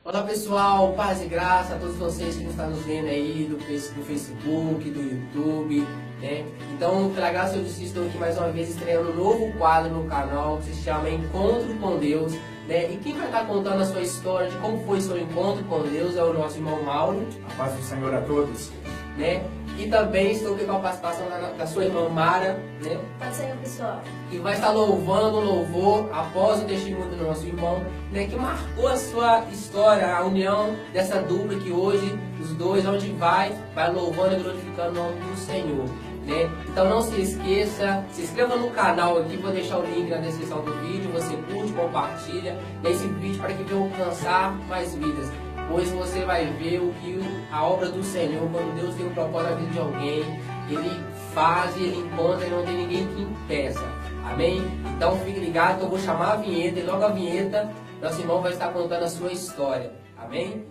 Olá pessoal, paz e graça a todos vocês que estão nos vendo aí do Facebook, do YouTube, né? Então, pela graça de Deus, estou aqui mais uma vez estreando um novo quadro no canal que se chama Encontro com Deus, né? E quem vai estar contando a sua história de como foi seu encontro com Deus é o nosso irmão Mauro. A paz do Senhor a todos. Né? E também estou aqui com a participação da sua irmã Mara, né? Pode ser, pessoal. Que vai estar louvando o louvor após o testemunho do nosso irmão, né? Que marcou a sua história, a união dessa dupla que hoje os dois, onde vai louvando e glorificando o nome do Senhor, né? Então não se esqueça, se inscreva no canal aqui, vou deixar o link na descrição do vídeo, você curte, compartilha esse vídeo para que venha alcançar mais vidas. Pois você vai ver o que a obra do Senhor, quando Deus tem um propósito na vida de alguém, Ele faz e Ele encontra e não tem ninguém que impeça. Amém? Então fique ligado que eu vou chamar a vinheta e logo a vinheta, nosso irmão vai estar contando a sua história. Amém?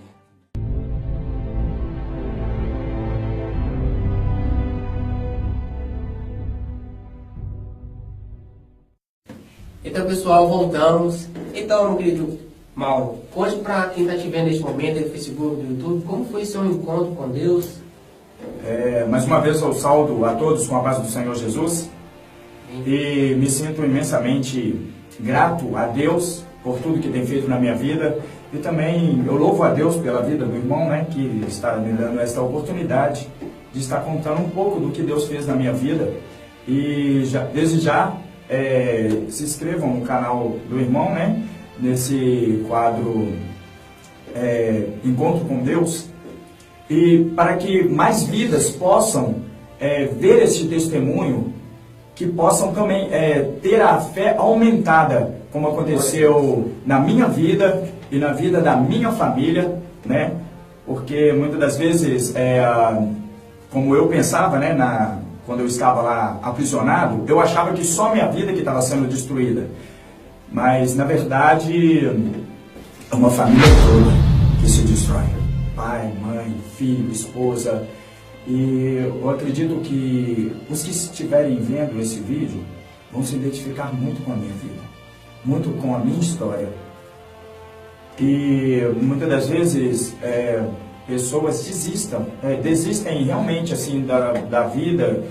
Então pessoal, voltamos. Então, meu querido Mauro, conte para quem está te vendo neste momento, no Facebook, no YouTube, como foi seu encontro com Deus? Mais uma vez eu saúdo a todos com a paz do Senhor Jesus e me sinto imensamente grato a Deus por tudo que tem feito na minha vida e também eu louvo a Deus pela vida do irmão, né, que está me dando esta oportunidade de estar contando um pouco do que Deus fez na minha vida e desde já se inscrevam no canal do irmão, né? Nesse quadro Encontro com Deus, e para que mais vidas possam ver este testemunho, que possam também ter a fé aumentada, como aconteceu na minha vida e na vida da minha família, né? Porque muitas das vezes, como eu pensava, né, quando eu estava lá aprisionado, eu achava que só minha vida que estava sendo destruída. Mas, na verdade, é uma família toda que se destrói. Pai, mãe, filho, esposa. E eu acredito que os que estiverem vendo esse vídeo vão se identificar muito com a minha vida, muito com a minha história. E muitas das vezes pessoas desistem realmente assim da vida,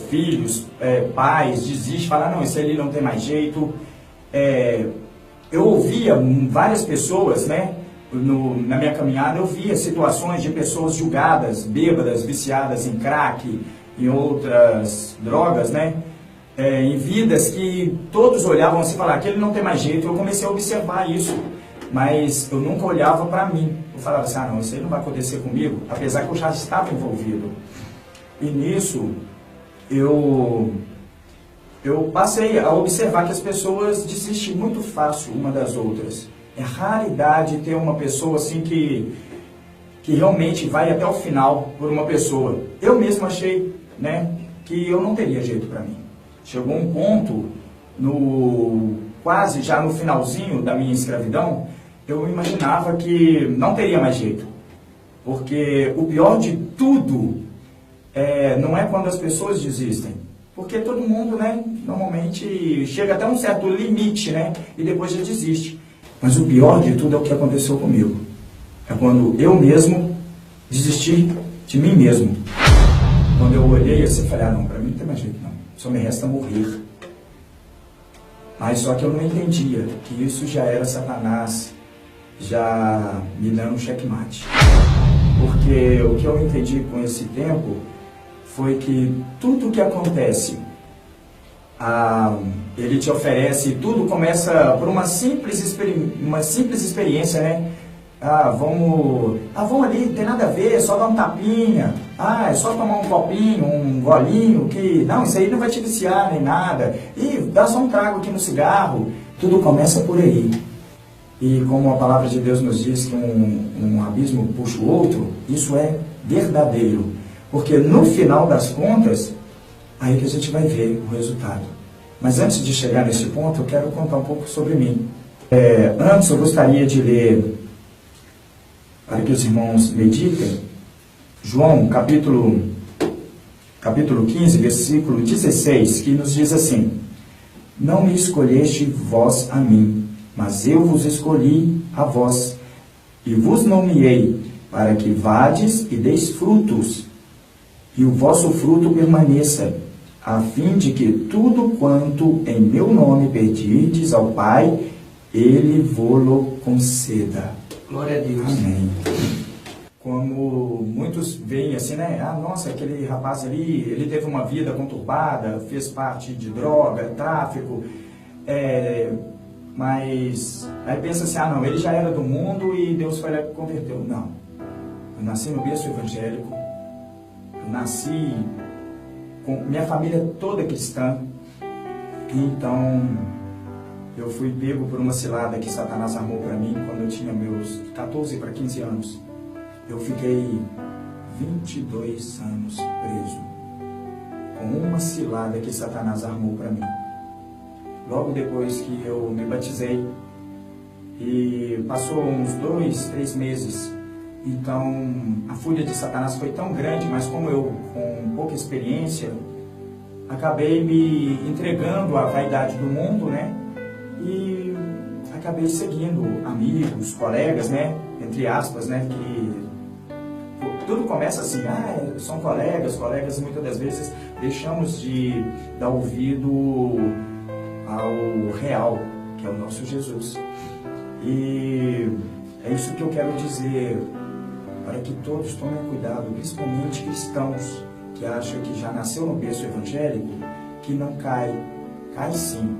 filhos, pais, desistem, falam, não, esse ali não tem mais jeito. Eu ouvia várias pessoas, né, na minha caminhada, eu via situações de pessoas julgadas, bêbadas, viciadas em crack, em outras drogas, né, em vidas que todos olhavam assim e falavam, aquele não tem mais jeito. Eu comecei a observar isso, mas eu nunca olhava para mim. Eu falava assim, não, isso aí não vai acontecer comigo, apesar que eu já estava envolvido. E nisso, eu passei a observar que as pessoas desistem muito fácil uma das outras. É raridade ter uma pessoa assim que realmente vai até o final por uma pessoa. Eu mesmo achei, né, que eu não teria jeito para mim. Chegou um ponto, quase já no finalzinho da minha escravidão, eu imaginava que não teria mais jeito. Porque o pior de tudo não é quando as pessoas desistem. Porque todo mundo, né, normalmente chega até um certo limite, né, e depois já desiste. Mas o pior de tudo é o que aconteceu comigo. É quando eu mesmo desisti de mim mesmo. Quando eu olhei assim, falei, não, para mim não tem mais jeito não, só me resta morrer. Mas só que eu não entendia que isso já era Satanás, já me dando um checkmate. Porque o que eu entendi com esse tempo foi que tudo que acontece, ele te oferece, tudo começa por uma simples experiência, né? Vamos ali, não tem nada a ver, é só dar um tapinha, é só tomar um copinho, um golinho, que não, isso aí não vai te viciar nem nada, e dá só um trago aqui no cigarro. Tudo começa por aí. E como a palavra de Deus nos diz que um abismo puxa o outro, isso é verdadeiro. Porque no final das contas, aí que a gente vai ver o resultado. Mas antes de chegar nesse ponto, eu quero contar um pouco sobre mim. Antes eu gostaria de ler, para que os irmãos meditem, João capítulo 15, versículo 16, que nos diz assim: Não me escolheste vós a mim, mas eu vos escolhi a vós, E vos nomeei para que vades e deis frutos, e o vosso fruto permaneça, a fim de que tudo quanto em meu nome pedirdes ao Pai, Ele vô-lo conceda. Glória a Deus. Amém. Como muitos veem assim, né? Ah, nossa, aquele rapaz ali, ele teve uma vida conturbada, fez parte de droga, tráfico, mas aí pensa assim, ah não, ele já era do mundo e Deus foi lá e converteu. Não. Eu nasci no berço evangélico, eu nasci com minha família toda cristã, então eu fui pego por uma cilada que Satanás armou para mim quando eu tinha meus 14 para 15 anos. Eu fiquei 22 anos preso com uma cilada que Satanás armou para mim. Logo depois que eu me batizei, e passou uns 2, 3 meses, então a fúria de Satanás foi tão grande, mas como eu, com pouca experiência, acabei me entregando à vaidade do mundo, né? E acabei seguindo amigos, colegas, né? Entre aspas, né? Que tudo começa assim, são colegas muitas das vezes deixamos de dar ouvido ao real, que é o nosso Jesus. E é isso que eu quero dizer, para que todos tomem cuidado, principalmente cristãos, que acham que já nasceu no berço evangélico, que não cai sim,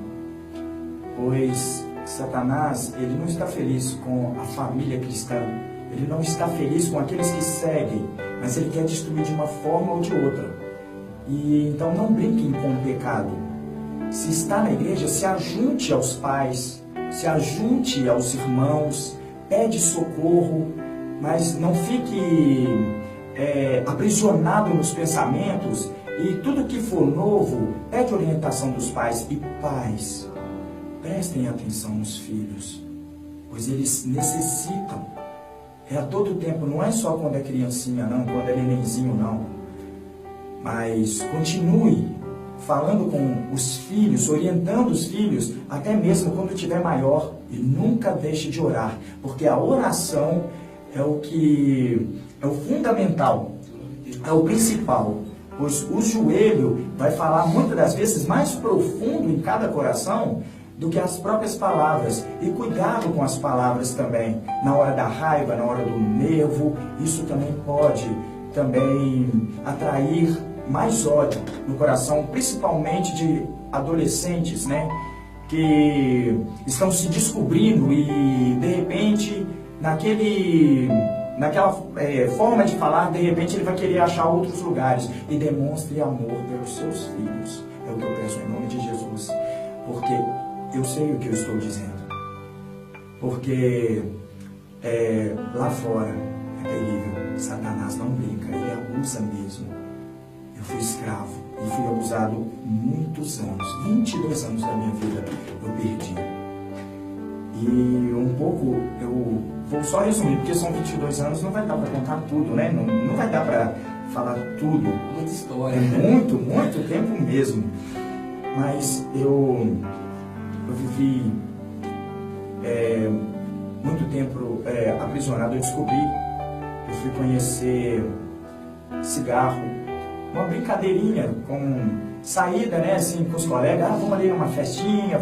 pois Satanás, ele não está feliz com a família cristã, ele não está feliz com aqueles que seguem, mas ele quer destruir de uma forma ou de outra. E então não brinquem com o pecado. Se está na igreja, se ajunte aos pais, se ajunte aos irmãos, pede socorro, mas não fique aprisionado nos pensamentos, e tudo que for novo, pede orientação dos pais. E pais, prestem atenção nos filhos, pois eles necessitam. É a todo tempo, não é só quando é criancinha não, quando é nenenzinho não. Mas continue falando com os filhos, orientando os filhos, até mesmo quando estiver maior. E nunca deixe de orar, porque a oração é o fundamental, é o principal. Pois o joelho vai falar muitas das vezes mais profundo em cada coração do que as próprias palavras. E cuidado com as palavras também, na hora da raiva, na hora do nervo, isso também pode atrair mais ódio no coração, principalmente de adolescentes, né, que estão se descobrindo e de repente, naquela forma de falar, de repente ele vai querer achar outros lugares. E demonstre amor pelos seus filhos, é o que eu peço em nome de Jesus, porque eu sei o que eu estou dizendo, porque lá fora é terrível, Satanás não brinca, ele abusa mesmo. Eu fui escravo e fui abusado muitos anos, 22 anos da minha vida eu perdi. E um pouco, eu vou só resumir, porque são 22 anos, não vai dar para contar tudo, né? Não vai dar para falar tudo. Muita história. Muito tempo mesmo. Mas eu vivi muito tempo aprisionado. Eu descobri, eu fui conhecer cigarro, uma brincadeirinha com saída, né, assim, com os colegas, vamos ali numa festinha,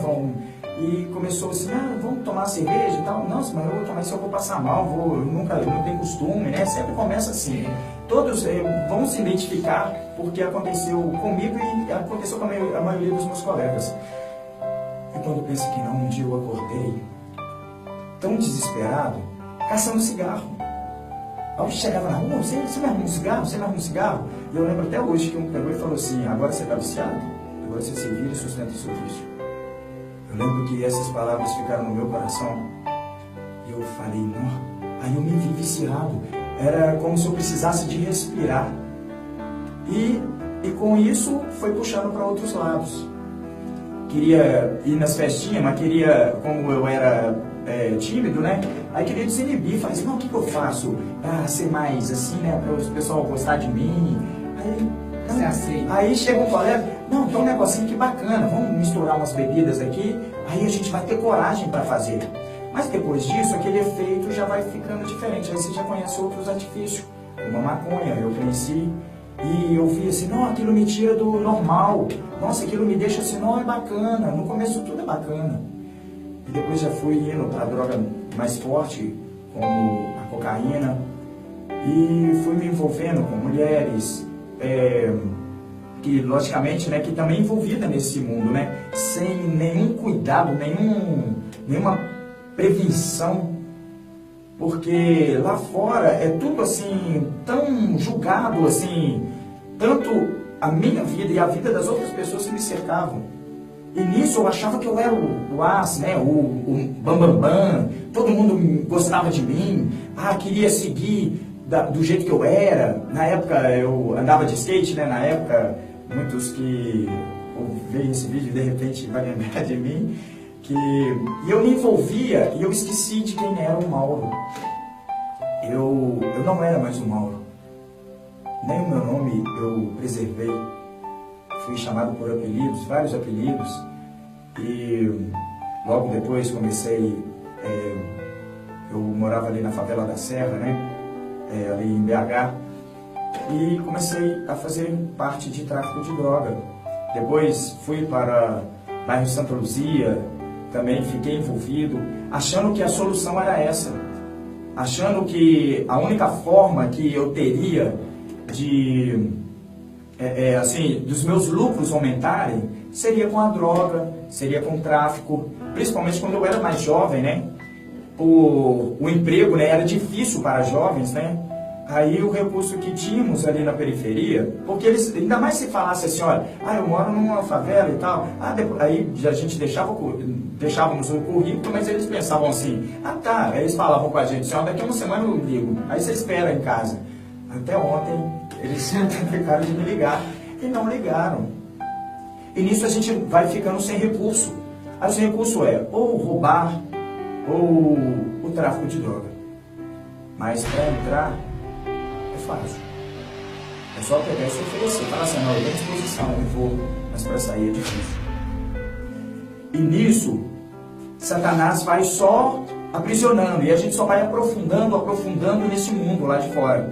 e começou assim, vamos tomar cerveja e tal. Nossa, mas eu vou tomar isso, eu vou passar mal, eu não tenho costume, né, sempre começa assim. Todos vão se identificar porque aconteceu comigo e aconteceu com a maioria dos meus colegas. E quando eu penso que não, um dia eu acordei tão desesperado, caçando cigarro. Aí chegava na rua, você me arruma um cigarro? Você me arruma um cigarro? E eu lembro até hoje que um pegou e falou assim, agora você está viciado? Agora você se vira e sustenta o seu vício. Eu lembro que essas palavras ficaram no meu coração. E eu falei, não. Aí eu me vi viciado. Era como se eu precisasse de respirar. E com isso foi puxando para outros lados. Queria ir nas festinhas, mas como eu era tímido, né? Aí queria desinibir, falei assim, não, o que eu faço para ser mais assim, né? Para o pessoal gostar de mim. Aí chega um colega, não, tem um negocinho que bacana, vamos misturar umas bebidas aqui, aí a gente vai ter coragem para fazer. Mas depois disso, aquele efeito já vai ficando diferente. Aí você já conhece outros artifícios, como a maconha, eu conheci. E eu vi assim, não, aquilo me tira do normal. Nossa, aquilo me deixa assim, não, é bacana. No começo tudo é bacana. E depois já fui indo para a droga mais forte, como a cocaína. E fui me envolvendo com mulheres, que logicamente, né, que também envolvida nesse mundo, né, sem nenhum cuidado, nenhuma prevenção, porque lá fora é tudo assim tão julgado, assim, tanto a minha vida e a vida das outras pessoas que me cercavam. E nisso eu achava que eu era o as, né, o bambambam, todo mundo gostava de mim, queria seguir do jeito que eu era. Na época eu andava de skate, né? Na época, muitos que veem esse vídeo de repente vai lembrar de mim, e eu me envolvia e eu esqueci de quem era o Mauro. Eu não era mais o Mauro. Nem o meu nome eu preservei. Fui chamado por apelidos, vários apelidos, e logo depois comecei, eu morava ali na favela da Serra, né? Ali em BH, e comecei a fazer parte de tráfico de droga. Depois fui para o bairro Santa Luzia, também fiquei envolvido, achando que a solução era essa, achando que a única forma que eu teria de, assim, dos meus lucros aumentarem, seria com a droga, seria com o tráfico, principalmente quando eu era mais jovem, né? O emprego, né, era difícil para jovens, né? Aí o recurso que tínhamos ali na periferia, porque eles, ainda mais se falasse assim, olha, eu moro numa favela e tal, aí a gente deixávamos o currículo, mas eles pensavam assim, tá, aí eles falavam com a gente, assim, daqui a uma semana eu ligo, aí você espera em casa. Até ontem eles ficaram de me ligar e não ligaram. E nisso a gente vai ficando sem recurso. Aí o sem recurso é ou roubar, ou o tráfico de droga. Mas para entrar é fácil. É só pegar e se oferecer. Falar assim, não, eu tenho disposição, eu vou, mas para sair é difícil. E nisso, Satanás vai só aprisionando, e a gente só vai aprofundando nesse mundo lá de fora.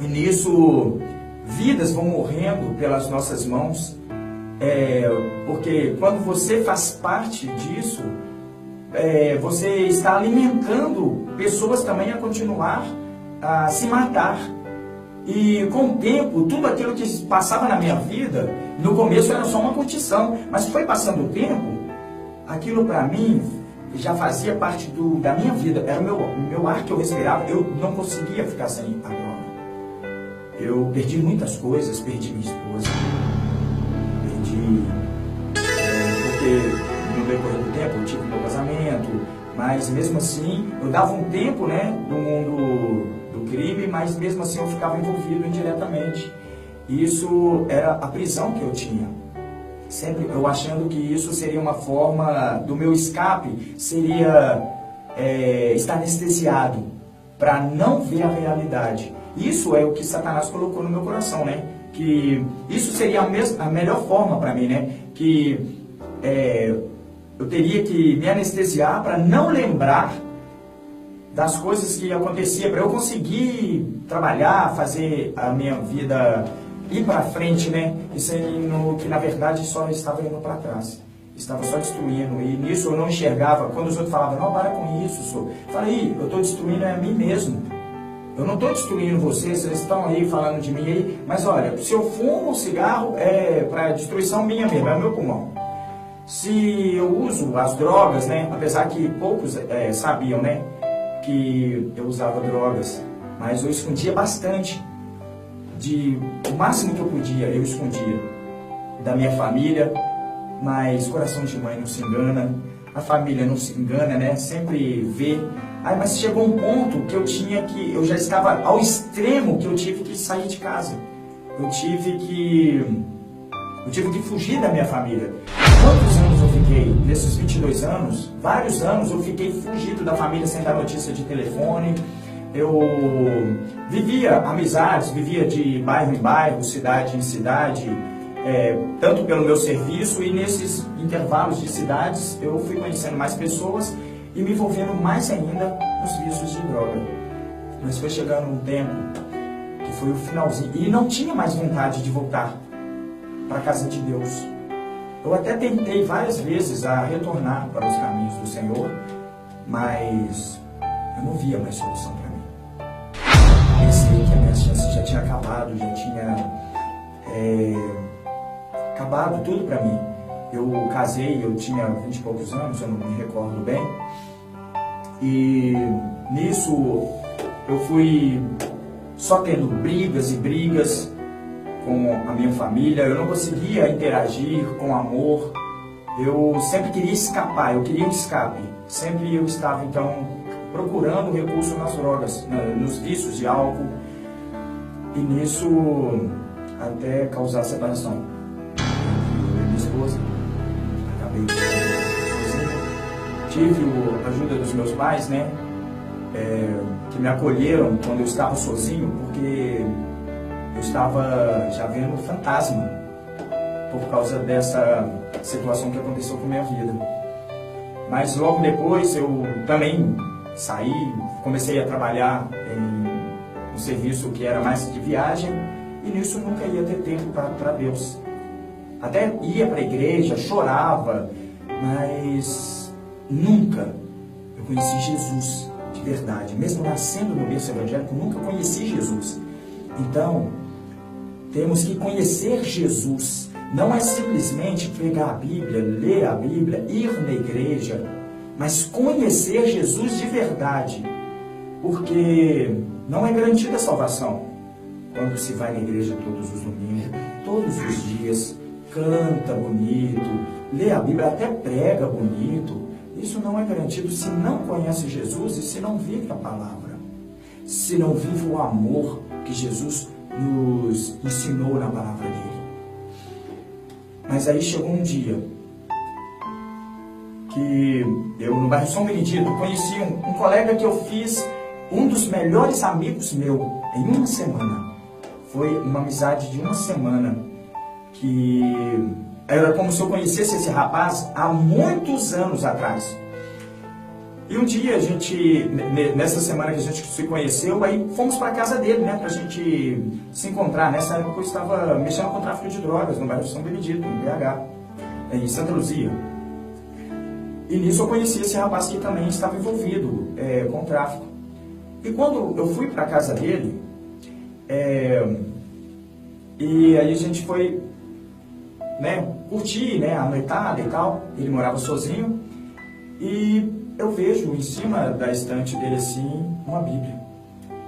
E nisso, vidas vão morrendo pelas nossas mãos, porque quando você faz parte disso, você está alimentando pessoas também a continuar a se matar. E com o tempo, tudo aquilo que passava na minha vida, no começo era só uma curtição, mas foi passando o tempo, aquilo para mim já fazia parte da minha vida, era o meu ar que eu respirava, eu não conseguia ficar sem a droga. Eu perdi muitas coisas, perdi minha esposa, porque no decorrer do tempo eu tive meu casamento, mas mesmo assim eu dava um tempo, né, do mundo do crime, mas mesmo assim eu ficava envolvido indiretamente. Isso era a prisão que eu tinha. Sempre eu achando que isso seria uma forma do meu escape, seria estar anestesiado para não ver a realidade. Isso é o que Satanás colocou no meu coração, né? Que isso seria a melhor forma para mim, né? Que eu teria que me anestesiar para não lembrar das coisas que aconteciam, para eu conseguir trabalhar, fazer a minha vida ir para frente, né? Isso que na verdade só estava indo para trás, estava só destruindo. E nisso eu não enxergava. Quando os outros falavam, não, para com isso, senhor. Eu falei, eu estou destruindo a mim mesmo. Eu não estou destruindo vocês estão aí falando de mim aí, mas olha, se eu fumo um cigarro é para destruição minha mesmo, é o meu pulmão. Se eu uso as drogas, né, apesar que poucos sabiam, né, que eu usava drogas, mas eu escondia bastante, o máximo que eu podia, eu escondia da minha família, mas coração de mãe não se engana, a família não se engana, né, sempre vê. Mas chegou um ponto que eu já estava ao extremo que eu tive que sair de casa. Eu tive que fugir da minha família. Quantos anos eu fiquei? Nesses 22 anos, vários anos eu fiquei fugido da família sem dar notícia de telefone. Eu vivia amizades, vivia de bairro em bairro, cidade em cidade, tanto pelo meu serviço, e nesses intervalos de cidades eu fui conhecendo mais pessoas e me envolvendo mais ainda nos vícios de droga. Mas foi chegando um tempo que foi o finalzinho, e não tinha mais vontade de voltar para a casa de Deus. Eu até tentei várias vezes a retornar para os caminhos do Senhor, mas eu não via mais solução para mim. Pensei que a minha chance já tinha acabado, já tinha acabado tudo para mim. Eu casei, eu tinha 20 e poucos anos, eu não me recordo bem, e nisso eu fui só tendo brigas e brigas com a minha família. Eu não conseguia interagir com amor, eu sempre queria escapar, eu queria um escape. Sempre eu estava, então, procurando recurso nas drogas, nos vícios de álcool, e nisso até causar separação. Eu e minha esposa, acabei sozinho. Tive a ajuda dos meus pais, né, que me acolheram quando eu estava sozinho, porque eu estava já vendo fantasma por causa dessa situação que aconteceu com a minha vida. Mas logo depois eu também saí, comecei a trabalhar em um serviço que era mais de viagem, e nisso nunca ia ter tempo para Deus. Até ia para a igreja, chorava, mas nunca eu conheci Jesus de verdade. Mesmo nascendo no berço evangélico, nunca conheci Jesus. Então, temos que conhecer Jesus. Não é simplesmente pegar a Bíblia, ler a Bíblia, ir na igreja, mas conhecer Jesus de verdade. Porque não é garantida a salvação quando se vai na igreja todos os domingos, todos os dias, canta bonito, lê a Bíblia, até prega bonito. Isso não é garantido se não conhece Jesus e se não vive a palavra, se não vive o amor que Jesus nos ensinou na palavra dele. Mas aí chegou um dia que eu, no bairro São Benedito, conheci um colega que eu fiz um dos melhores amigos meu em uma semana. Foi uma amizade de uma semana, que era como se eu conhecesse esse rapaz há muitos anos atrás. E um dia, nessa semana que a gente se conheceu, aí fomos para a casa dele, né, pra gente se encontrar. Nessa época eu estava mexendo com tráfico de drogas no bairro São Benedito, em BH, em Santa Luzia. E nisso eu conheci esse rapaz que também estava envolvido com tráfico. E quando eu fui para a casa dele, e aí a gente foi, né, curtir, né, a noitada e tal. Ele morava sozinho, e eu vejo em cima da estante dele assim, uma Bíblia.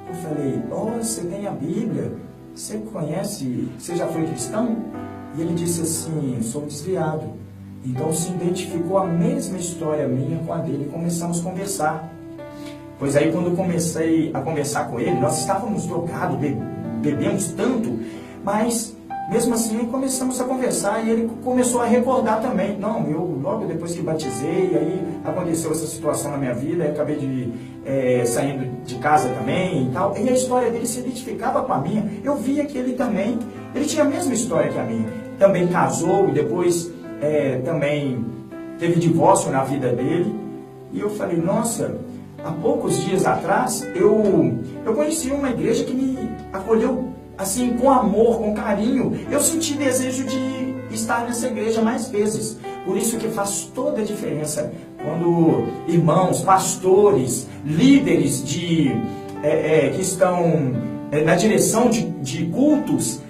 Eu falei: oh, você tem a Bíblia? Você conhece? Você já foi cristão? E ele disse assim: sou desviado. Então se identificou a mesma história minha com a dele, e começamos a conversar. Pois aí, quando eu comecei a conversar com ele, nós estávamos drogados, bebemos tanto, mas mesmo assim começamos a conversar, e ele começou a recordar também. Não, eu logo depois que batizei, aí aconteceu essa situação na minha vida, eu acabei saindo de casa também e tal, e a história dele se identificava com a minha. Eu via que ele também, ele tinha a mesma história que a minha, também casou, e depois também teve divórcio na vida dele. E eu falei: nossa, há poucos dias atrás eu conheci uma igreja que me acolheu assim, com amor, com carinho. Eu senti desejo de estar nessa igreja mais vezes. Por isso que faz toda a diferença quando irmãos, pastores, líderes que estão na direção de cultos,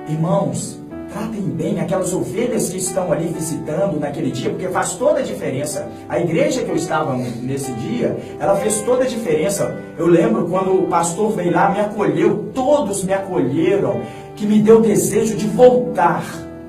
irmãos, tratem bem aquelas ovelhas que estão ali visitando naquele dia, porque faz toda a diferença. A igreja que eu estava nesse dia, ela fez toda a diferença. Eu lembro quando o pastor veio lá, me acolheu, todos me acolheram, que me deu desejo de voltar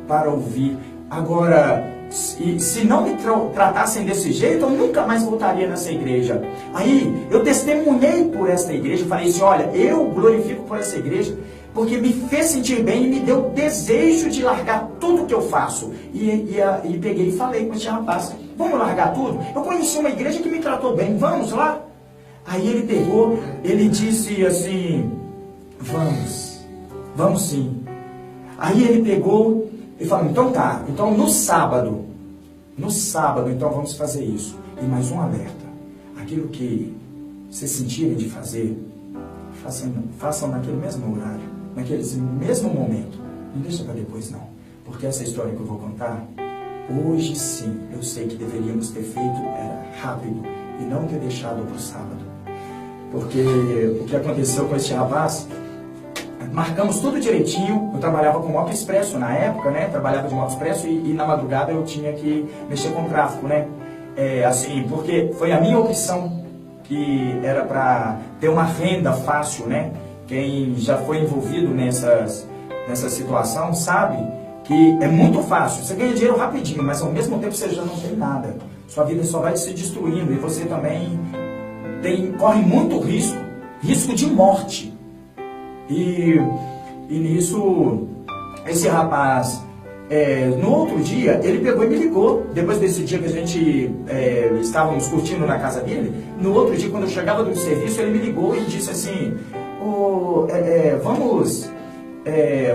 para ouvir. Agora, se não me tratassem desse jeito, eu nunca mais voltaria nessa igreja. Aí, eu testemunhei por esta igreja, falei assim: olha, eu glorifico por essa igreja, porque me fez sentir bem e me deu desejo de largar tudo que eu faço. E peguei e falei com esse rapaz: vamos largar tudo? Eu conheci uma igreja que me tratou bem, vamos lá? Aí ele pegou, ele disse assim: vamos sim. Aí ele pegou e falou: então tá, então no sábado, então vamos fazer isso. E mais um alerta: aquilo que vocês sentirem de fazer, façam naquele mesmo horário, naquele mesmo momento. Não deixa para depois, não. Porque essa história que eu vou contar, hoje sim, eu sei que deveríamos ter feito rápido e não ter deixado para o sábado. Porque o que aconteceu com esse rapaz, marcamos tudo direitinho. Eu trabalhava com Moto Expresso na época, né? Trabalhava de Moto Expresso e na madrugada eu tinha que mexer com tráfego, né? Assim, porque foi a minha opção, que era para ter uma renda fácil, né? Quem já foi envolvido nessa situação sabe que é muito fácil. Você ganha dinheiro rapidinho, mas ao mesmo tempo você já não tem nada. Sua vida só vai se destruindo e você também corre muito risco de morte. E nisso, esse rapaz, no outro dia, ele pegou e me ligou. Depois desse dia que a gente estávamos curtindo na casa dele, no outro dia, quando eu chegava do serviço, ele me ligou e disse assim: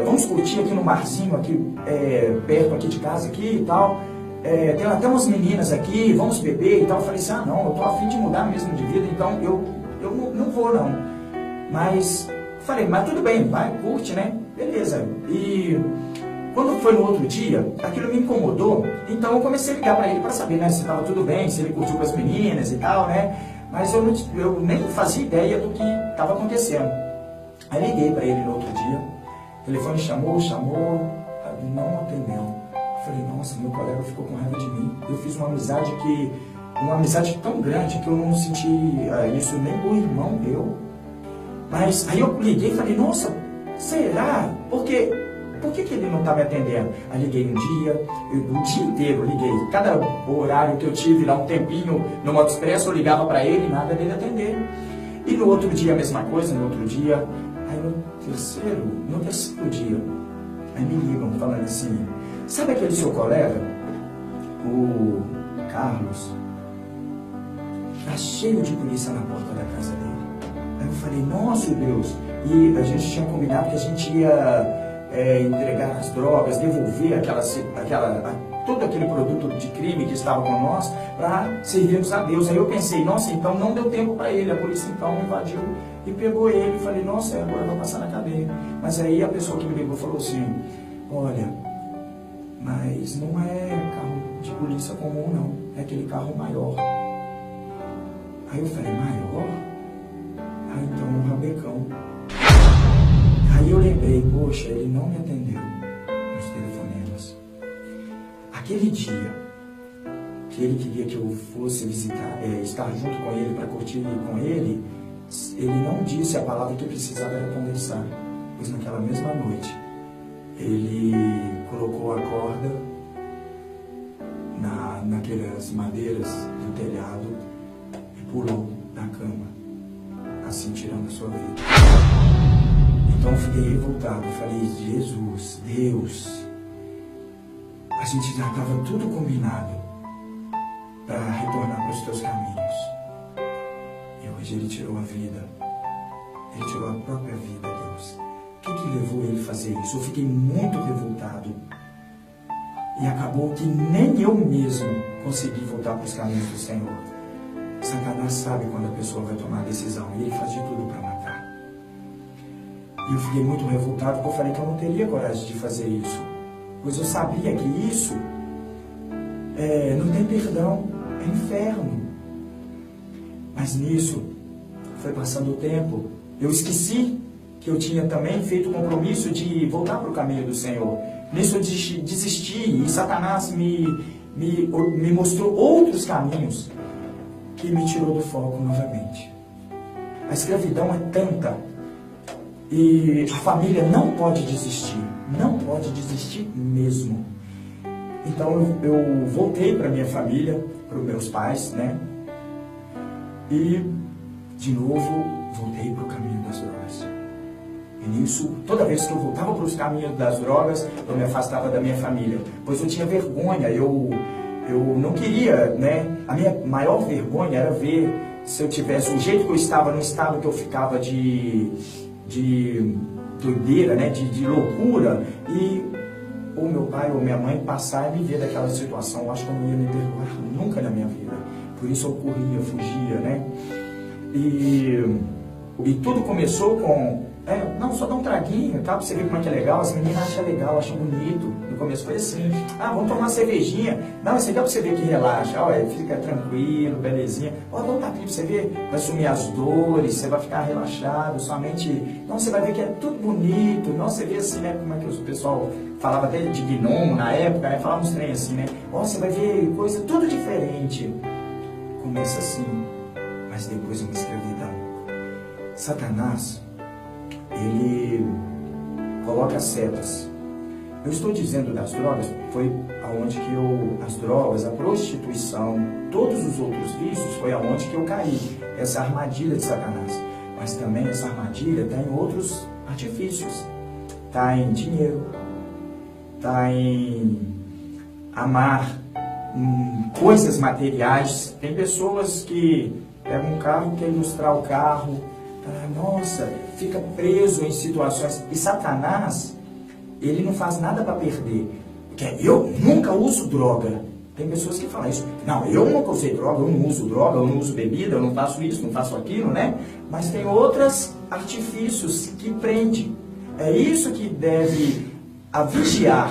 vamos curtir aqui no barzinho, aqui, perto aqui de casa aqui e tal. Tem até umas meninas aqui, vamos beber e tal. Eu falei assim: não, eu tô a fim de mudar mesmo de vida, então eu não vou não. Mas falei, mas tudo bem, vai, curte, né? Beleza. E quando foi no outro dia, aquilo me incomodou, então eu comecei a ligar para ele para saber, né, se estava tudo bem, se ele curtiu com as meninas e tal, né? Mas eu nem fazia ideia do que estava acontecendo. Aí liguei para ele no outro dia, o telefone chamou, não atendeu. Falei, nossa, meu colega ficou com raiva de mim. Eu fiz uma amizade tão grande que eu não senti isso nem com o irmão meu. Mas aí eu liguei e falei, nossa, será? Por que ele não está me atendendo? Aí liguei um dia, o dia inteiro liguei. Cada horário que eu tive lá, um tempinho no Moto Expresso, eu ligava para ele, nada dele atender. E no outro dia a mesma coisa, no outro dia. Aí no terceiro dia, aí me ligam falando assim, sabe aquele seu colega, o Carlos, tá cheio de polícia na porta da casa dele. Aí eu falei, nossa Deus, e a gente tinha combinado que a gente ia entregar as drogas, devolver todo aquele produto de crime que estava com nós para servirmos a Deus. Aí eu pensei, nossa, então não deu tempo para ele, a polícia então invadiu e pegou ele e falei, nossa, agora vai passar na cadeia. Mas aí a pessoa que me ligou falou assim, olha, mas não é carro de polícia comum não, é aquele carro maior. Aí eu falei, maior? Ah, então um rabecão. Aí eu lembrei, poxa, ele não me atendeu nos telefonemas. Aquele dia que ele queria que eu fosse visitar, estar junto com ele, para curtir com ele não disse a palavra que eu precisava era conversar. Pois naquela mesma noite, ele colocou a corda naquelas madeiras do telhado e pulou da cama, assim tirando a sua vida. Então eu fiquei revoltado, eu falei, Jesus, Deus, a gente já estava tudo combinado para retornar para os teus caminhos. E hoje ele tirou a vida, ele tirou a própria vida, Deus. O que levou ele a fazer isso? Eu fiquei muito revoltado. E acabou que nem eu mesmo consegui voltar para os caminhos do Senhor. Satanás sabe quando a pessoa vai tomar a decisão e ele faz de tudo para matar. E eu fiquei muito revoltado porque eu falei que eu não teria coragem de fazer isso. Pois eu sabia que isso não tem perdão, é inferno. Mas nisso, foi passando o tempo, eu esqueci que eu tinha também feito o compromisso de voltar para o caminho do Senhor. Nisso eu desisti e Satanás me mostrou outros caminhos que me tirou do foco novamente. A escravidão é tanta e a família não pode desistir mesmo. Então eu voltei para minha família, para os meus pais, né? E de novo voltei para o caminho das drogas. E nisso, toda vez que eu voltava para os caminhos das drogas, eu me afastava da minha família, pois eu tinha vergonha, eu não queria, né? A minha maior vergonha era ver se eu tivesse o jeito que eu estava, no estado que eu ficava de doideira, né? De loucura, e ou meu pai ou minha mãe passar e me ver daquela situação. Eu acho que eu não ia me perdoar nunca na minha vida. por isso eu corria, fugia, né? E tudo começou com, não, só dá um traguinho, tá? Pra você ver como é que é legal. As meninas acham legal, acham bonito. No começo foi assim, vamos tomar uma cervejinha. Não, isso aqui é pra você ver que relaxa, fica tranquilo, belezinha. Dá um tapinha pra você ver, vai sumir as dores, você vai ficar relaxado, sua mente... Não, você vai ver que é tudo bonito. Não, você vê assim, né, como é que o pessoal falava até de gnomo na época, né? Falava uns trem assim, né? Você vai ver coisa tudo diferente. Começa assim, mas depois uma escravidão. Satanás, ele coloca setas. Eu estou dizendo das drogas, foi aonde que as drogas, a prostituição, todos os outros vícios, foi aonde que eu caí. Essa armadilha de Satanás. Mas também essa armadilha está em outros artifícios. Está em dinheiro, está em amar coisas materiais. Tem pessoas que pegam um carro, quer ilustrar o carro, nossa, fica preso em situações. E Satanás, ele não faz nada para perder. Porque eu nunca uso droga. Tem pessoas que falam isso. Não, eu nunca usei droga, eu não uso droga, eu não uso bebida, eu não faço isso, não faço aquilo, né? Mas tem outros artifícios que prendem. É isso que deve vigiar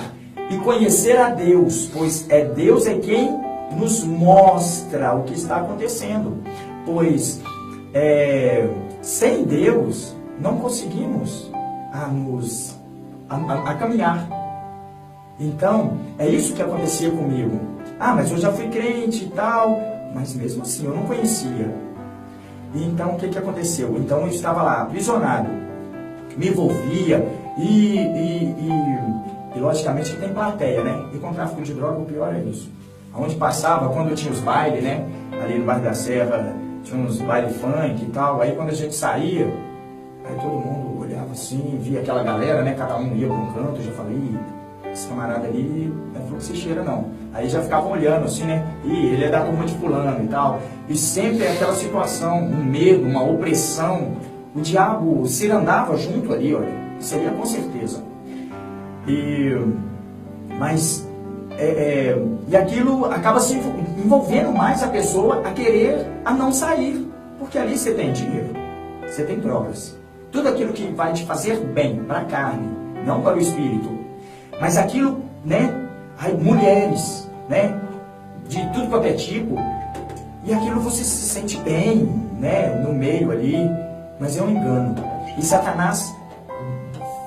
e conhecer a Deus, pois Deus é quem nos mostra o que está acontecendo. Pois sem Deus não conseguimos a caminhar. Então, é isso que acontecia comigo. Mas eu já fui crente e tal, mas mesmo assim eu não conhecia. E então, o que aconteceu? Então, eu estava lá, aprisionado, me envolvia e logicamente tem plateia, né? E com tráfico de droga, o pior é isso. Onde passava, quando tinha os bailes, né? Ali no bairro da Serra, tinha uns bailes funk e tal. Aí quando a gente saía, aí todo mundo olhava assim, via aquela galera, né? Cada um ia para um canto, eu já falei, esse camarada ali não é fluxicheira não. Aí já ficavam olhando assim, né? Ele é da turma de fulano e tal. E sempre aquela situação, um medo, uma opressão. O diabo se andava junto ali, olha. Seria com certeza. Mas e aquilo acaba se envolvendo mais a pessoa a querer não sair. Porque ali você tem dinheiro, você tem drogas. Tudo aquilo que vai te fazer bem para a carne, não para o espírito. Mas aquilo, né? Mulheres, né? De tudo quanto é tipo. E aquilo você se sente bem, né? No meio ali. Mas é um engano. E Satanás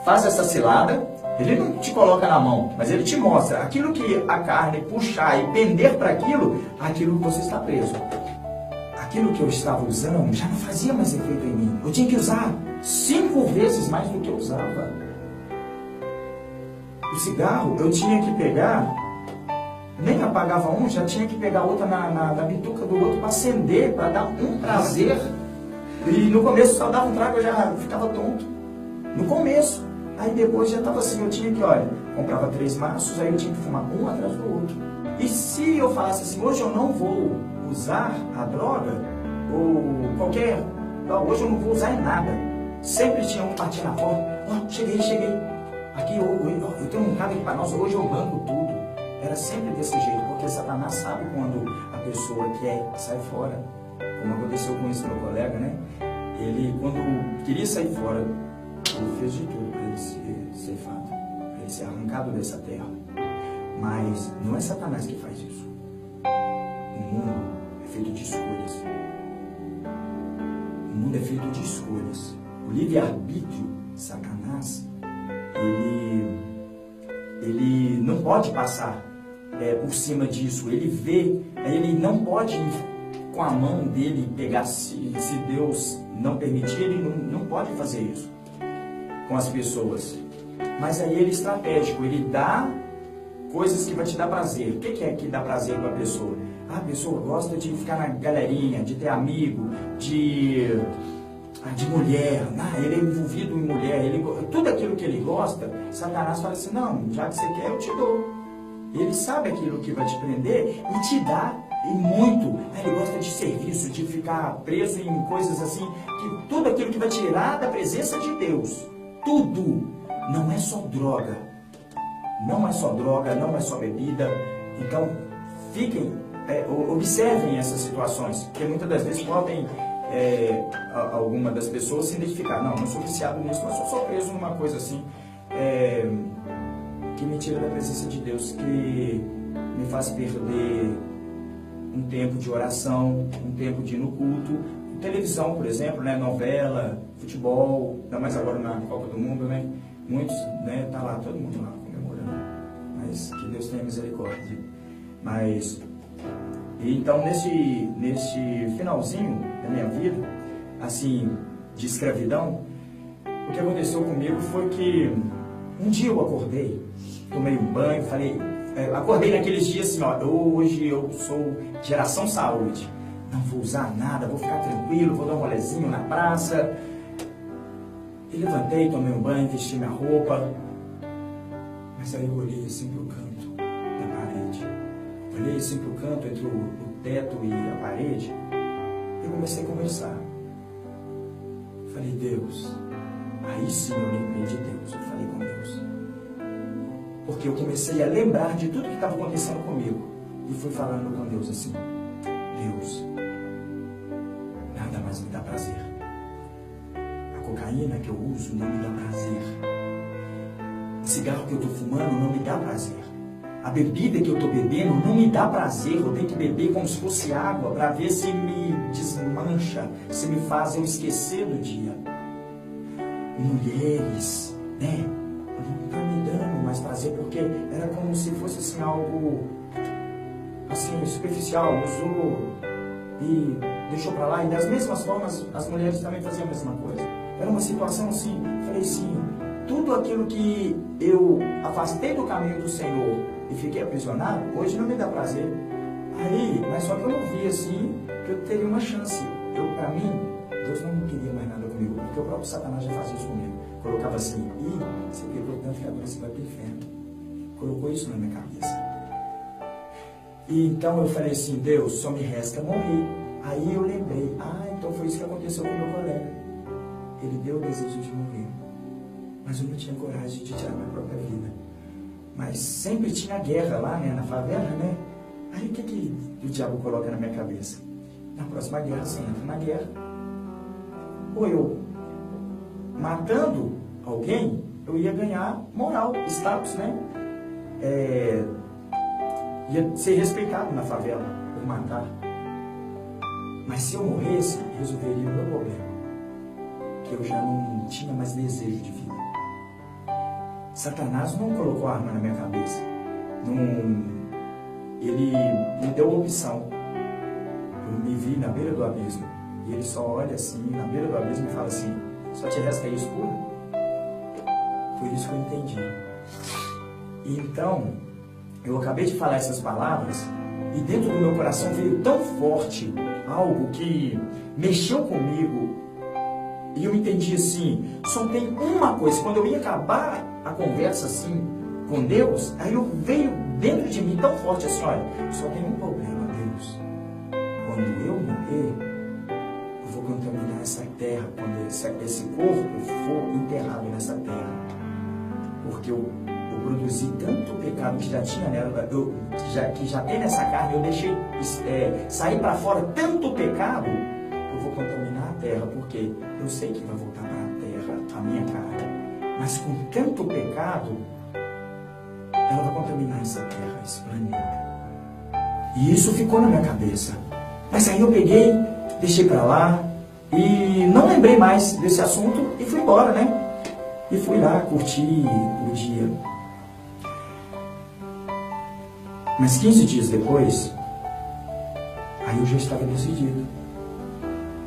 faz essa cilada. Ele não te coloca na mão, mas ele te mostra. Aquilo que a carne puxar e pender para aquilo que você está preso. Aquilo que eu estava usando já não fazia mais efeito em mim. Eu tinha que usar 5 vezes mais do que eu usava. O cigarro, eu tinha que pegar, nem apagava um, já tinha que pegar outra na bituca do outro para acender, para dar um prazer. E no começo só dava um trago, eu já ficava tonto. No começo. Aí depois já estava assim, eu tinha que, comprava 3 maços, aí eu tinha que fumar um atrás do outro. E se eu falasse assim, hoje eu não vou usar a droga, ou qualquer, hoje eu não vou usar em nada. Sempre tinha um batia na porta, cheguei. Aqui eu tenho um cara aqui para nós, hoje eu banco tudo. Era sempre desse jeito, porque Satanás sabe quando a pessoa quer sair fora. Como aconteceu com esse meu colega, né? Ele, quando queria sair fora, ele fez de tudo para ele ser ceifado, para ele ser arrancado dessa terra. Mas não é Satanás que faz isso. O mundo é feito de escolhas. O mundo é feito de escolhas. O livre-arbítrio, Satanás, ele não pode passar por cima disso. Ele vê, ele não pode ir com a mão dele pegar, se Deus não permitir, ele não pode fazer isso com as pessoas. Mas aí ele é estratégico, ele dá coisas que vai te dar prazer. O que é que dá prazer para a pessoa? A pessoa gosta de ficar na galerinha, de ter amigo, de mulher, ele é envolvido em mulher, tudo aquilo que ele gosta, Satanás fala assim, não, já que você quer, eu te dou. Ele sabe aquilo que vai te prender e te dá, e muito. Ele gosta de serviço, de ficar preso em coisas assim, que tudo aquilo que vai tirar da presença de Deus, tudo, não é só droga, não é só bebida. Então, fiquem observem essas situações, porque muitas das vezes podem alguma das pessoas se identificar, não sou viciado nisso, mas sou preso numa coisa assim, que me tira da presença de Deus, que me faz perder um tempo de oração, um tempo de ir no culto, televisão, por exemplo, né, novela, futebol, ainda mais agora na Copa do Mundo, né, muitos, né, tá lá, todo mundo lá comemorando, mas que Deus tenha misericórdia. Mas, então, nesse finalzinho da minha vida, assim, de escravidão, o que aconteceu comigo foi que um dia eu acordei, tomei um banho, acordei naqueles dias assim, ó, hoje eu sou geração saúde, não vou usar nada, vou ficar tranquilo, vou dar um rolezinho na praça. E levantei, tomei um banho, vesti minha roupa, mas aí eu olhei assim pro canto da parede, olhei assim pro canto entre o teto e a parede, e comecei a conversar. Falei, Deus, aí sim eu lembrei de Deus, eu falei com Deus. Porque eu comecei a lembrar de tudo que estava acontecendo comigo. E fui falando com Deus assim, Deus, nada mais me dá prazer. A cocaína que eu uso não me dá prazer. O cigarro que eu estou fumando não me dá prazer. A bebida que eu estou bebendo não me dá prazer. Eu tenho que beber como se fosse água para ver se me desmancha, se me faz eu esquecer do dia. Mulheres, né? Não está me dando mais prazer, porque era como se fosse assim, algo assim, superficial, usou e deixou para lá. E das mesmas formas, as mulheres também faziam a mesma coisa. Era uma situação assim, falei assim, tudo aquilo que eu afastei do caminho do Senhor e fiquei aprisionado, hoje não me dá prazer. Aí, mas só que eu não vi assim, que eu teria uma chance. Para mim, Deus não queria mais nada comigo, porque o próprio Satanás já fazia isso comigo. Colocava assim, você quebrou tanto que agora você vai para o inferno. Colocou isso na minha cabeça. E então eu falei assim, Deus, só me resta morrer. Aí eu lembrei, então foi isso que aconteceu com o meu colega. Ele deu o desejo de morrer, mas eu não tinha coragem de tirar minha própria vida. Mas sempre tinha guerra lá, né, na favela, né? Aí o que o diabo coloca na minha cabeça? Na próxima guerra, você entra na guerra. Ou eu, matando alguém, eu ia ganhar moral, status, né? Ia ser respeitado na favela por matar. Mas se eu morresse, resolveria o meu problema, que eu já não tinha mais desejo de vida. Satanás não colocou a arma na minha cabeça. Ele me deu a opção. Eu me vi na beira do abismo. E ele só olha assim, na beira do abismo, e fala assim, só te resta isso escuro? Foi isso que eu entendi. E então, eu acabei de falar essas palavras, e dentro do meu coração veio tão forte algo que mexeu comigo, e eu entendi assim, só tem uma coisa. Quando eu ia acabar a conversa assim com Deus, aí eu veio dentro de mim tão forte assim, olha, só tem um problema, Deus. Quando eu morrer, eu vou contaminar essa terra, quando esse corpo for enterrado nessa terra, porque eu produzi tanto pecado que já tinha nela, que já tem nessa carne, eu deixei sair para fora tanto pecado, eu vou contaminar a terra, porque eu sei que vai voltar para a terra, a minha carne, mas com tanto pecado, ela vai contaminar essa terra, esse planeta. E isso ficou na minha cabeça. Mas aí eu peguei, deixei para lá, e não lembrei mais desse assunto, e fui embora, né? E fui lá curtir o dia. Mas 15 dias depois, aí eu já estava decidido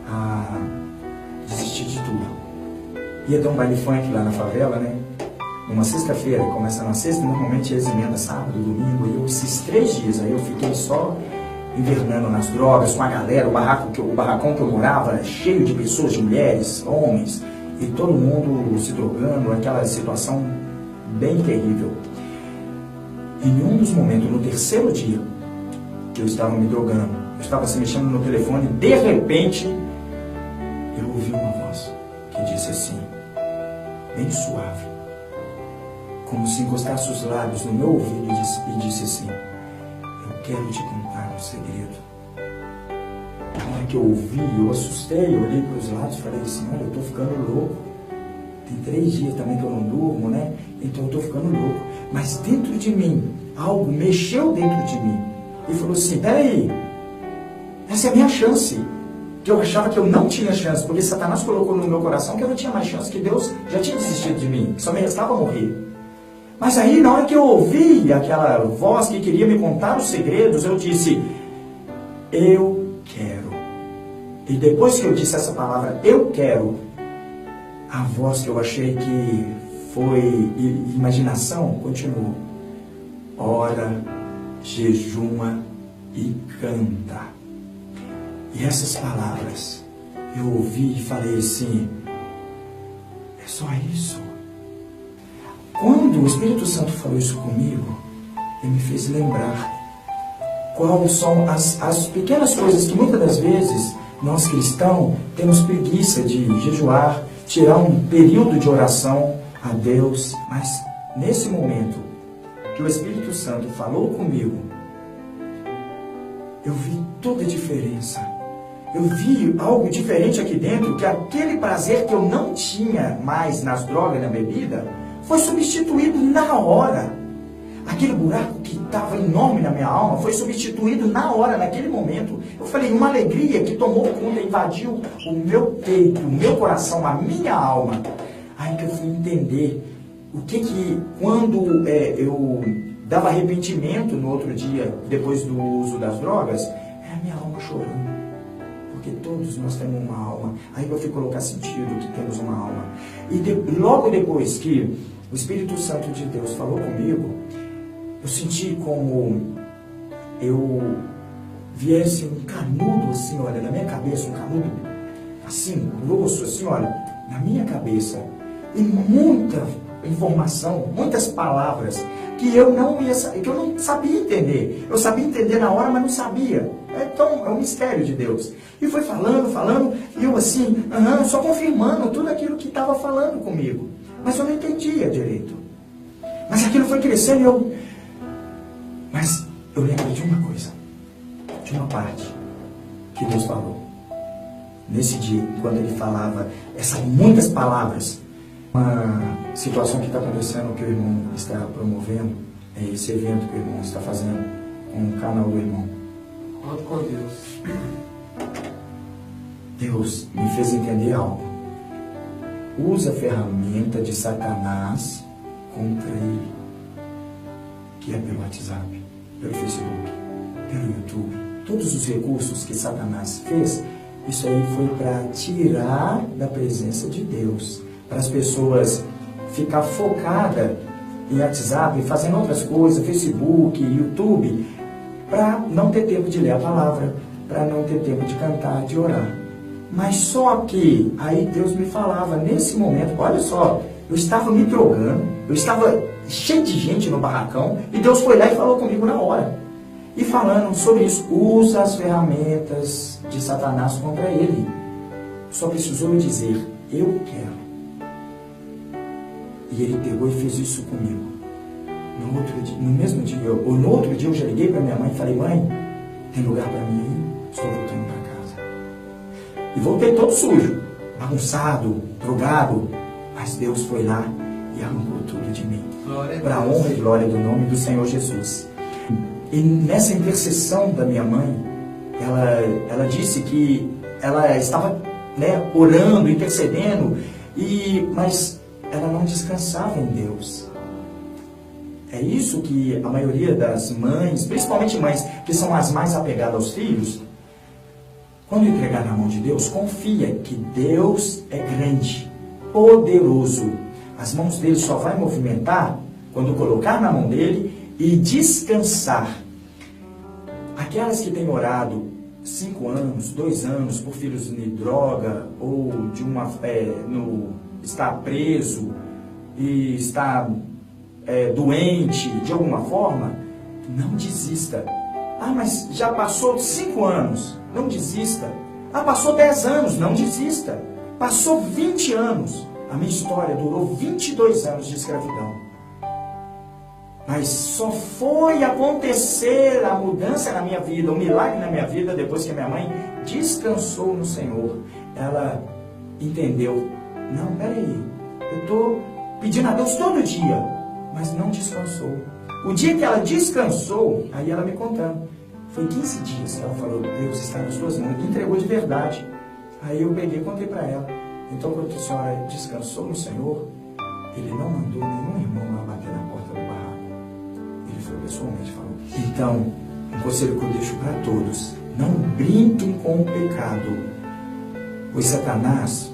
a desistir de tudo. Ia ter um baile funk lá na favela, né? Numa sexta-feira, começa na sexta, normalmente eles emendam sábado, domingo, e eu, esses 3 dias, aí eu fiquei só invernando nas drogas, com a galera, o barracão que eu morava, cheio de pessoas, de mulheres, homens, e todo mundo se drogando, aquela situação bem terrível. Em um dos momentos, no 3º dia que eu estava me drogando, eu estava se mexendo no telefone, de repente, eu ouvi uma voz que disse assim, bem suave, como se encostasse os lábios no meu ouvido e disse assim, eu quero te contar o segredo. Na hora que eu ouvi, eu assustei, eu olhei para os lados e falei assim, olha, eu estou ficando louco. Tem 3 dias também que eu não durmo, né? Então eu estou ficando louco. Mas dentro de mim, algo mexeu dentro de mim. E falou assim, peraí, essa é a minha chance. Que eu achava que eu não tinha chance, porque Satanás colocou no meu coração que eu não tinha mais chance, que Deus já tinha desistido de mim, que só me restava morrer. Mas aí, na hora que eu ouvi aquela voz que queria me contar os segredos, eu disse, eu quero. E depois que eu disse essa palavra, eu quero, a voz que eu achei que foi imaginação, continuou. Ora, jejuma e canta. E essas palavras, eu ouvi e falei assim, é só isso? Quando o Espírito Santo falou isso comigo, ele me fez lembrar quais são as pequenas coisas que muitas das vezes nós cristãos temos preguiça de jejuar, tirar um período de oração a Deus. Mas nesse momento que o Espírito Santo falou comigo, eu vi toda a diferença. Eu vi algo diferente aqui dentro, que aquele prazer que eu não tinha mais nas drogas, na bebida, foi substituído na hora. Aquele buraco que estava enorme na minha alma foi substituído na hora, naquele momento. Eu falei, uma alegria que tomou conta, invadiu o meu peito, o meu coração, a minha alma. Aí que eu fui entender o que quando eu dava arrependimento no outro dia, depois do uso das drogas, era a minha alma chorando. Porque todos nós temos uma alma. Aí eu fui colocar sentido que temos uma alma. E logo depois que o Espírito Santo de Deus falou comigo, eu senti como eu viesse um canudo assim, olha, na minha cabeça, um canudo assim, grosso, assim, olha, na minha cabeça. E muita informação, muitas palavras que eu não sabia entender. Eu sabia entender na hora, mas não sabia. Então, é um mistério de Deus. E foi falando, e eu assim, só confirmando tudo aquilo que estava falando comigo. Mas eu não entendia direito. Mas aquilo foi crescendo e Mas eu lembro de uma coisa, de uma parte que Deus falou. Nesse dia, quando Ele falava essas muitas palavras, uma situação que está acontecendo, que o irmão está promovendo, é esse evento que o irmão está fazendo com o canal do irmão. Conto com Deus. Deus me fez entender algo. Usa a ferramenta de Satanás contra ele, que é pelo WhatsApp, pelo Facebook, pelo YouTube. Todos os recursos que Satanás fez, isso aí foi para tirar da presença de Deus, para as pessoas ficar focadas em WhatsApp, fazendo outras coisas, Facebook, YouTube, para não ter tempo de ler a palavra, para não ter tempo de cantar, de orar. Mas só que aí Deus me falava nesse momento, olha só, eu estava me drogando, eu estava cheio de gente no barracão, e Deus foi lá e falou comigo na hora. E falando sobre isso, usa as ferramentas de Satanás contra ele. Só precisou me dizer, eu quero. E ele pegou e fez isso comigo. No mesmo dia, ou no outro dia eu já liguei para minha mãe e falei, mãe, tem lugar para mim aí? Estou voltando para casa. E voltei todo sujo, bagunçado, drogado. Mas Deus foi lá e arrancou tudo de mim. Para a honra e glória do nome do Senhor Jesus. E nessa intercessão da minha mãe, ela disse que ela estava orando, intercedendo, mas ela não descansava em Deus. É isso que a maioria das mães, principalmente mães que são as mais apegadas aos filhos, quando entregar na mão de Deus, confia que Deus é grande, poderoso. As mãos dele só vai movimentar quando colocar na mão dele e descansar. Aquelas que têm orado 5 anos, 2 anos por filhos de droga ou de está preso e está doente de alguma forma, não desista. Mas já passou 5 anos, não desista. Passou 10 anos, não desista. Passou 20 anos. A minha história durou 22 anos de escravidão. Mas só foi acontecer a mudança na minha vida, o milagre na minha vida, depois que minha mãe descansou no Senhor. Ela entendeu, não, peraí, eu estou pedindo a Deus todo dia, mas não descansou. O dia que ela descansou, aí ela me contando, foi 15 dias que ela falou, Deus está nas suas mãos, entregou de verdade. Aí eu peguei e contei para ela. Então, quando a senhora descansou no Senhor, Ele não mandou nenhum irmão lá bater na porta do barraco. Ele foi pessoalmente, falou. Então, um conselho que eu deixo para todos, não brinquem com o pecado. Pois Satanás,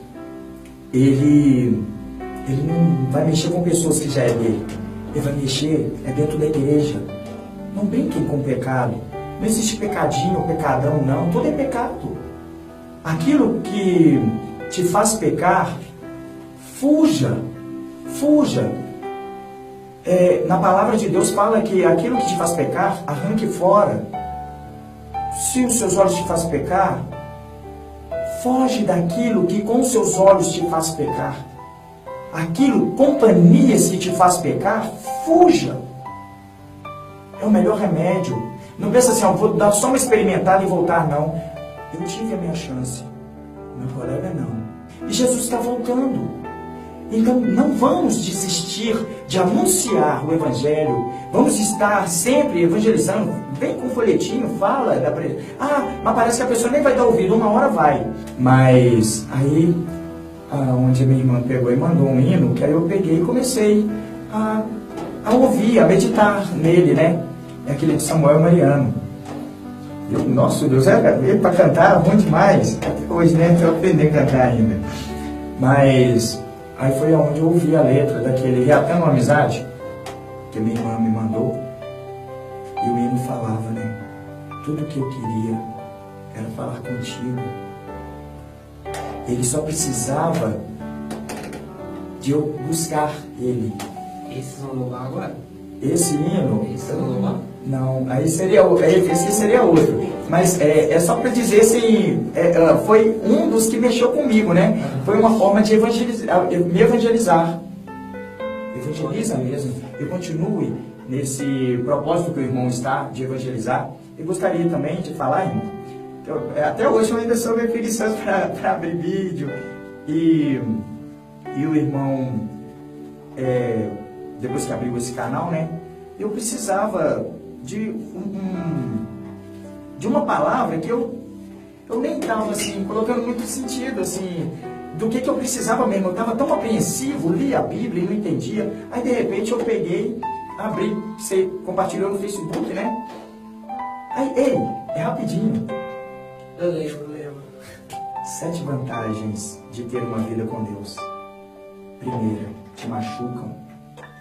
ele não vai mexer com pessoas que já é dele. Ele vai mexer dentro da igreja. Não brinquem com o pecado. Não existe pecadinho ou pecadão, não. Tudo é pecado. Aquilo que te faz pecar, fuja. Fuja. Na palavra de Deus fala que aquilo que te faz pecar, arranque fora. Se os seus olhos te fazem pecar, foge daquilo que com os seus olhos te faz pecar. Aquilo, companhias que te faz pecar, fuja. É o melhor remédio. Não pensa assim, vou dar só uma experimentada e voltar, não. Eu tive a minha chance. Meu colega não. E Jesus está voltando. Então não vamos desistir de anunciar o Evangelho. Vamos estar sempre evangelizando. Vem com o folhetinho, fala. Mas parece que a pessoa nem vai dar ouvido. Uma hora vai. Mas aí, onde minha irmã pegou e mandou um hino, que aí eu peguei e comecei a ouvir, a meditar nele, né? É aquele de Samuel Mariano. Nossa, Deus, para cantar bom demais. Até hoje, né? Estou aprendendo a cantar ainda. Mas aí foi onde eu ouvi a letra daquele Reatando uma Amizade, que minha irmã me mandou. E o hino falava, né? Tudo que eu queria era falar contigo. Ele só precisava de eu buscar ele. Esses vão louvar agora? Esse hino? Esse vão louvar? Não, aí seria esse seria outro. Mas é só para dizer assim, foi um dos que mexeu comigo, né? Foi uma forma de me evangelizar. Evangeliza mesmo. Eu continue nesse propósito que o irmão está de evangelizar. E gostaria também de falar, irmão, que até hoje eu ainda sou meio preguiçoso para abrir vídeo. E o irmão, depois que abriu esse canal, né? Eu precisava de uma palavra que eu nem estava assim, colocando muito sentido assim, do que eu precisava mesmo. Eu estava tão apreensivo, li a Bíblia e não entendia. Aí de repente eu peguei, abri, você compartilhou no Facebook, né? Aí, é rapidinho. Eu lembro. 7 vantagens de ter uma vida com Deus. Primeira, te machucam,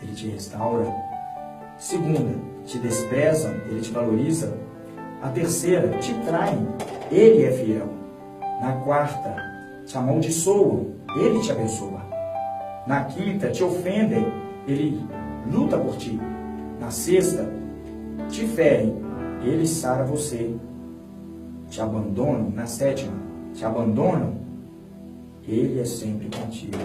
Ele te restaura. Segunda, te desprezam, Ele te valoriza. A terceira, te traem, Ele é fiel. Na quarta, te amaldiçoam, Ele te abençoa. Na quinta, te ofendem, Ele luta por ti. Na sexta, te ferem, Ele sara você. Te abandonam. Na sétima, te abandonam, Ele é sempre contigo.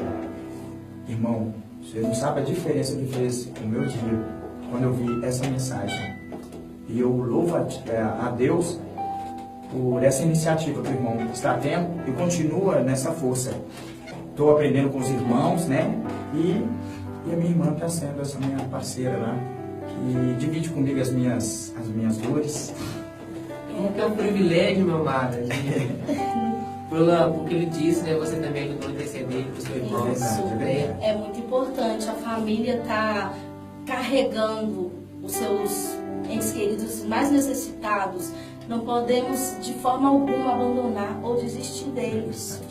Irmão, você não sabe a diferença que fez no meu dia quando eu vi essa mensagem. E eu louvo a Deus por essa iniciativa que o irmão está tendo e continua nessa força. Estou aprendendo com os irmãos, né? E a minha irmã está sendo essa minha parceira lá, que divide comigo as minhas dores. É um privilégio, meu amado, porque ele disse, né? Você também ajudou a interceder para o seu irmão. É muito importante. A família está carregando os seus entes queridos mais necessitados. Não podemos de forma alguma abandonar ou desistir deles.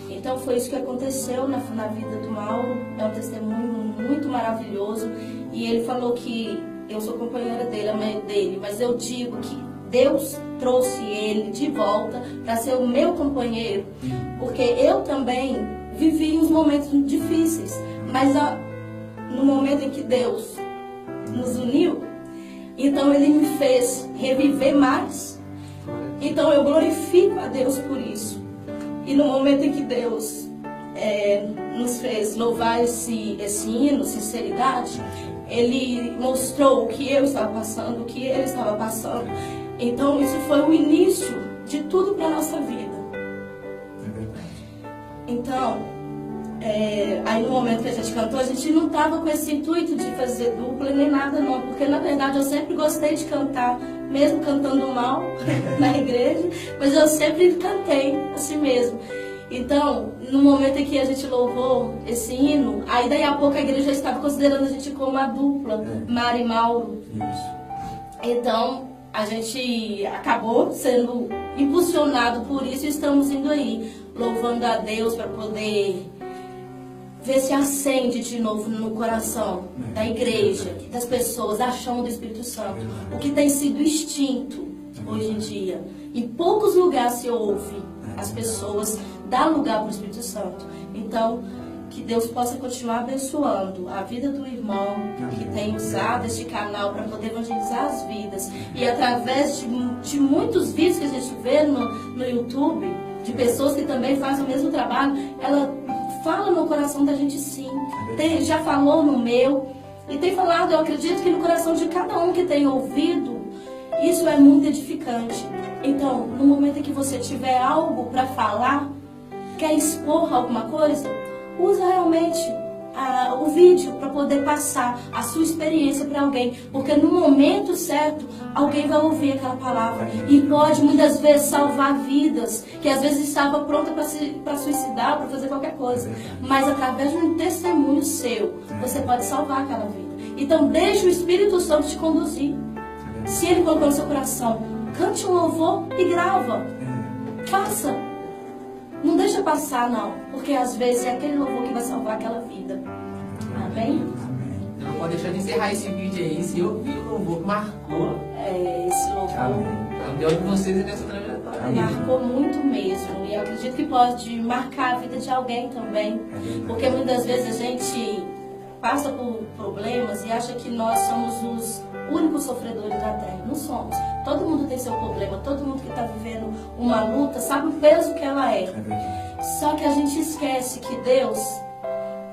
Então foi isso que aconteceu na vida do Mauro. É um testemunho muito maravilhoso. E ele falou que eu sou companheira dele, mas eu digo que Deus trouxe ele de volta para ser o meu companheiro, porque eu também vivi uns momentos difíceis, mas no momento em que Deus nos uniu, então Ele me fez reviver mais. Então eu glorifico a Deus por isso. E no momento em que Deus nos fez louvar esse hino, sinceridade, ele mostrou o que eu estava passando, o que ele estava passando. Então isso foi o início de tudo para a nossa vida. Então, aí no momento que a gente cantou, a gente não estava com esse intuito de fazer dupla nem nada não, porque na verdade eu sempre gostei de cantar, mesmo cantando mal na igreja, mas eu sempre cantei assim mesmo. Então, no momento em que a gente louvou esse hino, aí daí a pouco a igreja já estava considerando a gente como uma dupla, Mari e Mauro. Isso. Então, a gente acabou sendo impulsionado por isso e estamos indo aí, louvando a Deus para poder ver se acende de novo no coração da igreja, das pessoas, a chama do Espírito Santo. O que tem sido extinto hoje em dia. Em poucos lugares se ouve as pessoas dar lugar para o Espírito Santo. Então, que Deus possa continuar abençoando a vida do irmão que tem usado este canal para poder evangelizar as vidas. E através de muitos vídeos que a gente vê no YouTube, de pessoas que também fazem o mesmo trabalho, ela fala no coração da gente sim. Já falou no meu. E tem falado, eu acredito que no coração de cada um que tem ouvido, isso é muito edificante. Então, no momento em que você tiver algo para falar, quer expor alguma coisa, usa realmente o vídeo para poder passar a sua experiência para alguém, porque no momento certo alguém vai ouvir aquela palavra e pode muitas vezes salvar vidas que às vezes estava pronta para suicidar, para fazer qualquer coisa, mas através de um testemunho seu você pode salvar aquela vida. Então deixe o Espírito Santo te conduzir. Se ele colocou no seu coração, cante um louvor e grava, faça. Não deixa passar, não. Porque às vezes é aquele louvor que vai salvar aquela vida. Amém? Não pode deixar de encerrar esse vídeo aí. Se eu vi o louvor que marcou, Esse louvor deu de vocês nessa trajetória aí. marcou muito mesmo. E eu acredito que pode marcar a vida de alguém também. Porque muitas vezes a gente passa por problemas e acha que nós somos os únicos sofredores da terra. Não somos. Todo mundo tem seu problema, todo mundo que está vivendo uma luta sabe o peso que ela é. Só que a gente esquece que Deus,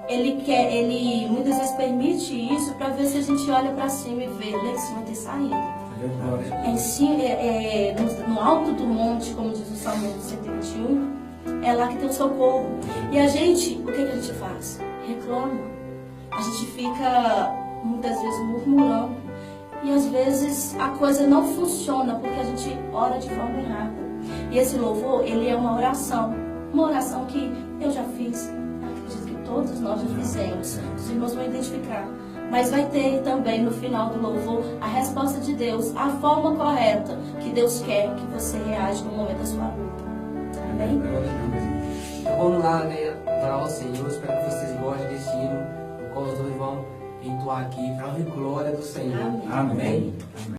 Ele muitas vezes permite isso para ver se a gente olha para cima e vê, lá em cima tem saída. No alto do monte, como diz o Salmo 121, é lá que tem o socorro. E a gente, o que a gente faz? Reclama. A gente fica muitas vezes murmurando. E às vezes a coisa não funciona porque a gente ora de forma errada. E esse louvor, ele é uma oração que eu já fiz, acredito que todos nós já fizemos. Os irmãos vão identificar. Mas vai ter também no final do louvor a resposta de Deus, a forma correta que Deus quer que você reaja no momento da sua luta. Amém? Então vamos lá, né? Adorar ao Senhor. Espero que vocês gostem desse hino, no qual os dois vão entoar aqui para a glória do Senhor. Amém. Amém.